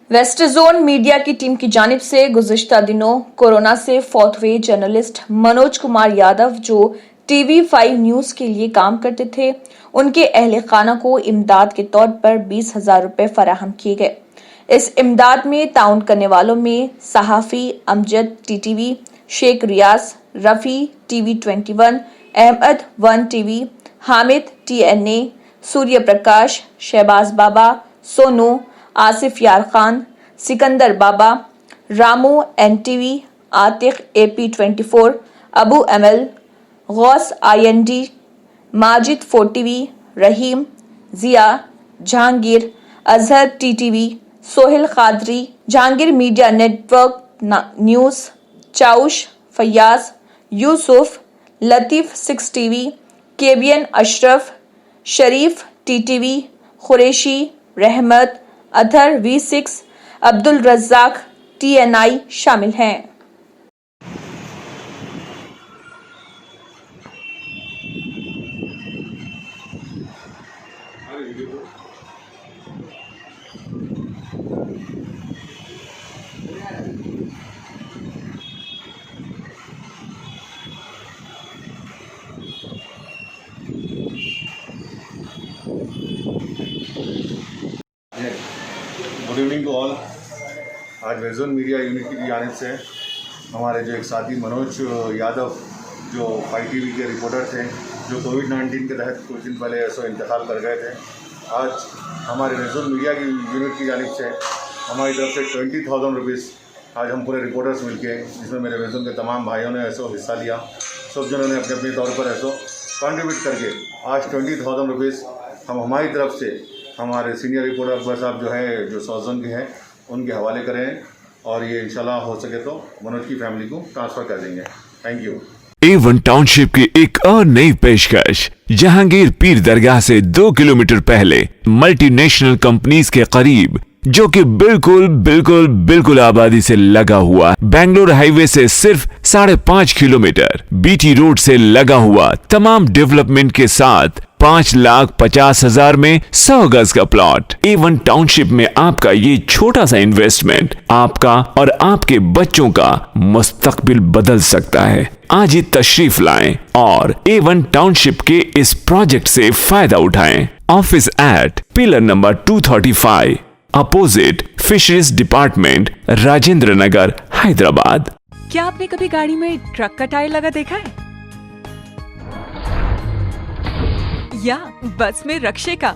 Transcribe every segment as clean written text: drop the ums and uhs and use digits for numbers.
Waste zone media की team की जानिब से गुज़िश्ता दिनों कोरोना से फौत हुए जर्नलिस्ट मनोज कुमार यादव जो TV5 न्यूज के लिए काम करते थे, उनके अहले खाना को इमदाद के तौर पर 20,000 रुपए फराहम किए गए। इस इमदाद में ताउन करने वालों में सहाफ़ी अमजद TTV, शेख रियाज, Rafi TV21, Ahmad 1 TV, Hamid TNA, Surya Prakash, Shahbaz बाबा, Sonu, Asif Yar Khan, Sikandar Baba, Ramu NTV, Atiq AP24, Abu ML, Ghouse IND, Majid 4TV, Rahim, Zia, Jahangir, Azhar TTV, Sohail Khadri, Jahangir media network news, Chaush, Fayaz, Yusuf, Latif 6 TV, KBN Ashraf, Sharif TTV, Qureshi, Rahmat, Athar V6, Abdul Razzaq TNI शामिल हैं। Good evening to all. आज वेस्ट जोन मीडिया यूनिट की जानिब से हमारे जो एक साथी मनोज यादव जो 5 TV के रिपोर्टर थे, जो कोविड-19 के तहत कुछ दिन पहले ऐसा इंतकाल कर गए थे, आज हमारे वेस्ट जोन मीडिया की यूनिट की जानिब से हमारी तरफ से 20,000 रुपीज़ आज हम पूरे रिपोर्टर्स मिलके, जिसमें मेरे वेस्ट जोन के तमाम भाइयों ने ऐसा हिस्सा लिया, सब जनों ने अपने अपने तौर पर ऐसा कंट्रीब्यूट करके आज 20,000 रुपीज़ हम हमारी तरफ से हमारे सीनियर रिपोर्टर अकबर साहब जो है, जो साउथ जोन के हैं, उनके हवाले करें और ये इंशाल्लाह हो सके तो मनोज की फैमिली को ट्रांसफ़र कर देंगे। Thank you. A1 टाउनशिप की एक और नई पेशकश जहांगीर पीर दरगाह से 2 किलोमीटर पहले मल्टीनेशनल कंपनीज के करीब, जो कि बिल्कुल आबादी से लगा हुआ, बेंगलोर हाईवे से सिर्फ 5.5 किलोमीटर, BT रोड से लगा हुआ, तमाम डेवलपमेंट के साथ 5,50,000 में 100 गज का प्लॉट। A1 टाउनशिप में आपका ये छोटा सा इन्वेस्टमेंट आपका और आपके बच्चों का मुस्तकबिल बदल सकता है। आज ही तशरीफ लाएं और A1 टाउनशिप के इस प्रोजेक्ट से फायदा उठाएं। Office at pillar number 235, opposite fisheries department, Rajendra Nagar, Hyderabad. क्या आपने कभी गाड़ी में ट्रक का टायर लगा देखा है, या बस में रक्षे का?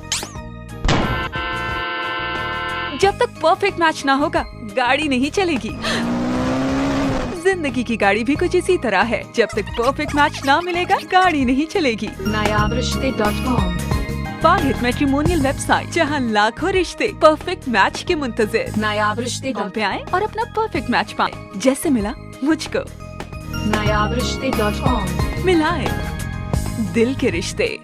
जब तक परफेक्ट मैच ना होगा, गाड़ी नहीं चलेगी। जिंदगी की गाड़ी भी कुछ इसी तरह है, जब तक परफेक्ट मैच ना मिलेगा, गाड़ी नहीं चलेगी। nayabrishte.com वाहिद मैट्रिमोनियल वेबसाइट, जहां लाखों रिश्ते परफेक्ट मैच के मुंतजिर। nayabrishte.com पे आए और अपना परफेक्ट मैच पाएं, जैसे मिला मुझको। nayabrishte.com मिलाए दिल के रिश्ते।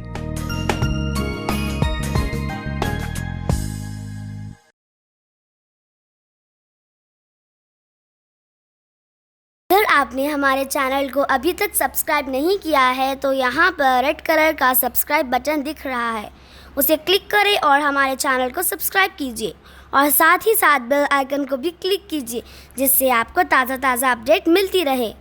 अगर आपने हमारे चैनल को अभी तक सब्सक्राइब नहीं किया है तो यहाँ पर रेड कलर का सब्सक्राइब बटन दिख रहा है, उसे क्लिक करें और हमारे चैनल को सब्सक्राइब कीजिए और साथ ही साथ बेल आइकन को भी क्लिक कीजिए, जिससे आपको ताज़ा अपडेट मिलती रहे।